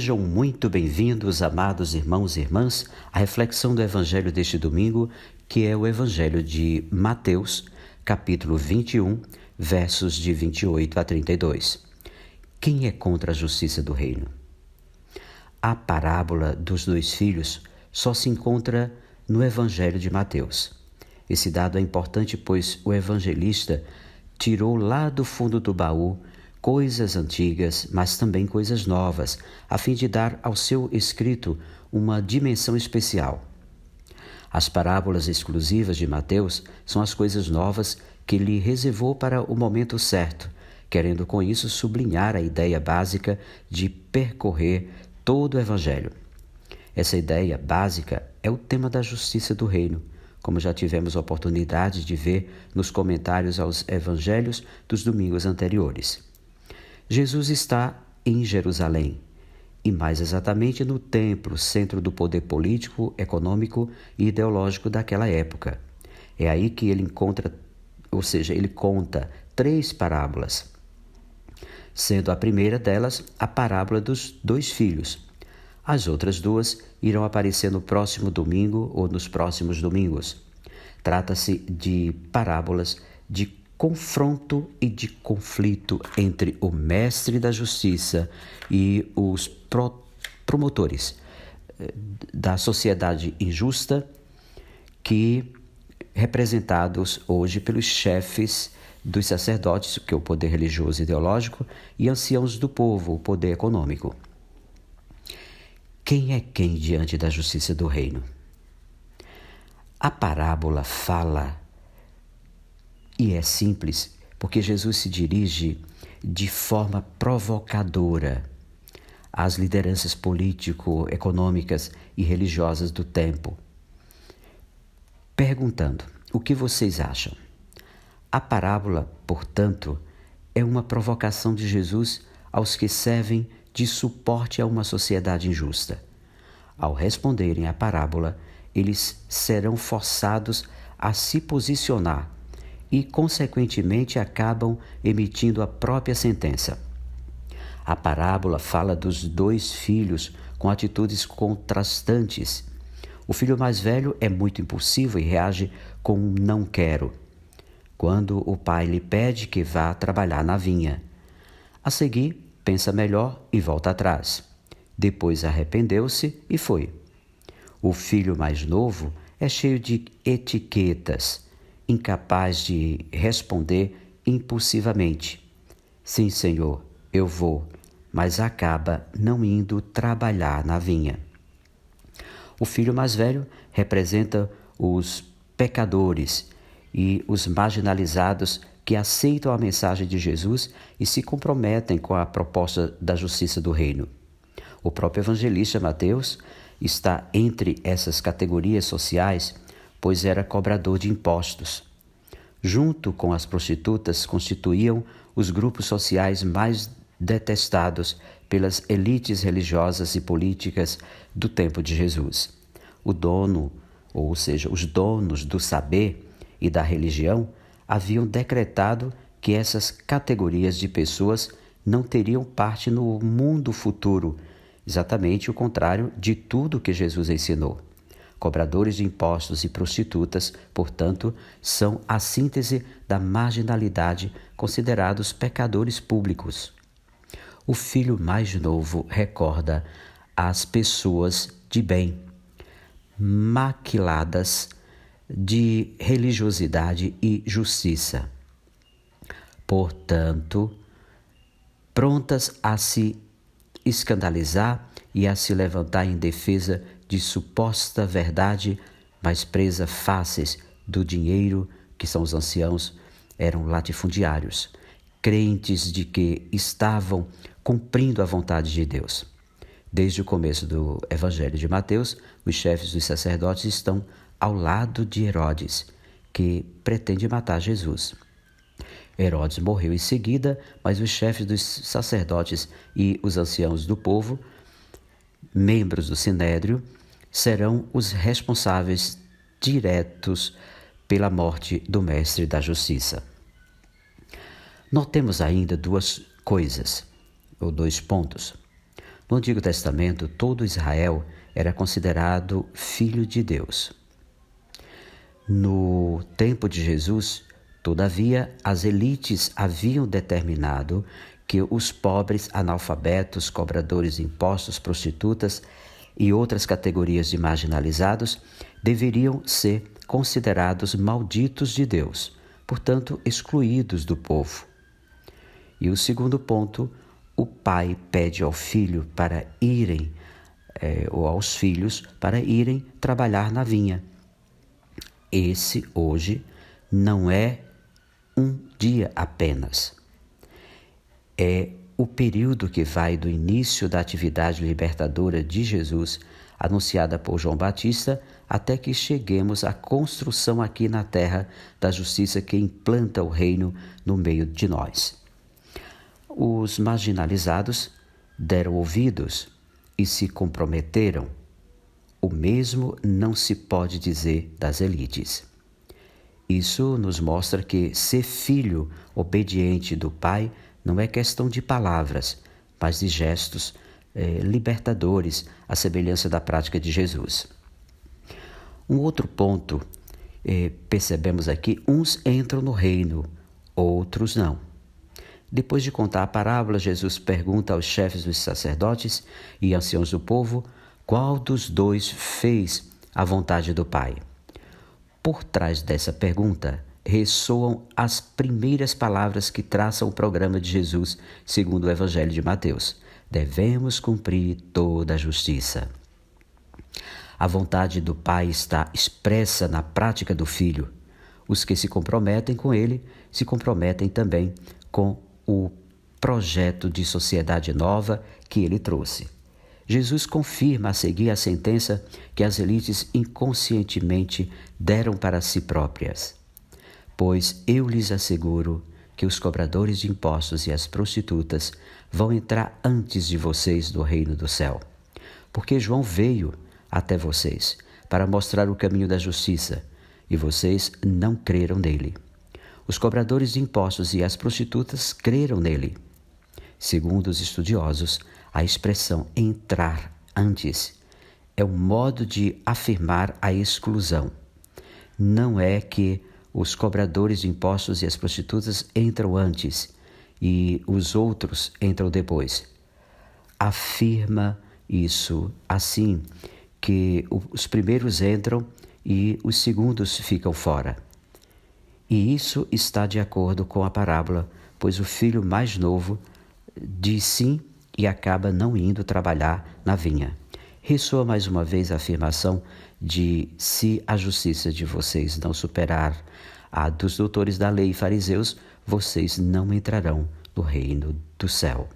Sejam muito bem-vindos, amados irmãos e irmãs, à reflexão do Evangelho deste domingo, que é o Evangelho de Mateus, capítulo 21, versos de 28 a 32. Quem é contra a justiça do reino? A parábola dos dois filhos só se encontra no Evangelho de Mateus. Esse dado é importante, pois o evangelista tirou lá do fundo do baú coisas antigas, mas também coisas novas, a fim de dar ao seu escrito uma dimensão especial. As parábolas exclusivas de Mateus são as coisas novas que ele reservou para o momento certo, querendo com isso sublinhar a ideia básica de percorrer todo o Evangelho. Essa ideia básica é o tema da justiça do reino, como já tivemos oportunidade de ver nos comentários aos evangelhos dos domingos anteriores. Jesus está em Jerusalém, e mais exatamente no templo, centro do poder político, econômico e ideológico daquela época. É aí que ele ele conta 3 parábolas, sendo a primeira delas a parábola dos 2 filhos. As outras 2 irão aparecer no próximo domingo ou nos próximos domingos. Trata-se de parábolas de confronto e de conflito entre o mestre da justiça e os promotores da sociedade injusta, que representados hoje pelos chefes dos sacerdotes, que é o poder religioso e ideológico, e anciãos do povo, o poder econômico. Quem é quem diante da justiça do reino? A parábola fala, e é simples, porque Jesus se dirige de forma provocadora às lideranças político, econômicas e religiosas do tempo, perguntando: o que vocês acham? A parábola, portanto, é uma provocação de Jesus aos que servem de suporte a uma sociedade injusta. Ao responderem à parábola, eles serão forçados a se posicionar e, consequentemente, acabam emitindo a própria sentença. A parábola fala dos 2 filhos com atitudes contrastantes. O filho mais velho é muito impulsivo e reage com um não quero, quando o pai lhe pede que vá trabalhar na vinha. A seguir, pensa melhor e volta atrás. Depois arrependeu-se e foi. O filho mais novo é cheio de etiquetas, incapaz de responder impulsivamente: sim, senhor, eu vou, mas acaba não indo trabalhar na vinha. O filho mais velho representa os pecadores e os marginalizados que aceitam a mensagem de Jesus e se comprometem com a proposta da justiça do reino. O próprio evangelista Mateus está entre essas categorias sociais, pois era cobrador de impostos. Junto com as prostitutas, constituíam os grupos sociais mais detestados pelas elites religiosas e políticas do tempo de Jesus. Os donos do saber e da religião haviam decretado que essas categorias de pessoas não teriam parte no mundo futuro, exatamente o contrário de tudo que Jesus ensinou. Cobradores de impostos e prostitutas, portanto, são a síntese da marginalidade, considerados pecadores públicos. O filho mais novo recorda as pessoas de bem, maquiladas de religiosidade e justiça, portanto, prontas a se escandalizar e a se levantar em defesa de suposta verdade, mas presa fáceis do dinheiro, que são os anciãos, eram latifundiários, crentes de que estavam cumprindo a vontade de Deus. Desde o começo do Evangelho de Mateus, os chefes dos sacerdotes estão ao lado de Herodes, que pretende matar Jesus. Herodes morreu em seguida, mas os chefes dos sacerdotes e os anciãos do povo, membros do Sinédrio, serão os responsáveis diretos pela morte do mestre da justiça. Notemos ainda 2 coisas, ou 2 pontos. No Antigo Testamento, todo Israel era considerado filho de Deus. No tempo de Jesus, todavia, as elites haviam determinado que os pobres, analfabetos, cobradores de impostos, prostitutas e outras categorias de marginalizados deveriam ser considerados malditos de Deus, portanto, excluídos do povo. E o segundo ponto, o pai pede ao filho para irem, ou aos filhos, para irem trabalhar na vinha. Esse, hoje, não é um dia apenas. É o período que vai do início da atividade libertadora de Jesus, anunciada por João Batista, até que cheguemos à construção aqui na terra da justiça que implanta o reino no meio de nós. Os marginalizados deram ouvidos e se comprometeram. O mesmo não se pode dizer das elites. Isso nos mostra que ser filho obediente do Pai não é questão de palavras, mas de gestos libertadores, à semelhança da prática de Jesus. Um outro ponto, percebemos aqui, uns entram no reino, outros não. Depois de contar a parábola, Jesus pergunta aos chefes dos sacerdotes e anciãos do povo qual dos dois fez a vontade do Pai. Por trás dessa pergunta, ressoam as primeiras palavras que traçam o programa de Jesus, segundo o Evangelho de Mateus. Devemos cumprir toda a justiça. A vontade do Pai está expressa na prática do Filho. Os que se comprometem com Ele se comprometem também com o projeto de sociedade nova que Ele trouxe. Jesus confirma a seguir a sentença que as elites inconscientemente deram para si próprias. Pois eu lhes asseguro que os cobradores de impostos e as prostitutas vão entrar antes de vocês no reino do céu. Porque João veio até vocês para mostrar o caminho da justiça, e vocês não creram nele. Os cobradores de impostos e as prostitutas creram nele. Segundo os estudiosos, a expressão entrar antes é um modo de afirmar a exclusão. Não é que os cobradores de impostos e as prostitutas entram antes e os outros entram depois. Afirma isso assim, que os primeiros entram e os segundos ficam fora. E isso está de acordo com a parábola, pois o filho mais novo diz sim e acaba não indo trabalhar na vinha. Ressoa mais uma vez a afirmação de se a justiça de vocês não superar a dos doutores da lei e fariseus, vocês não entrarão no reino do céu.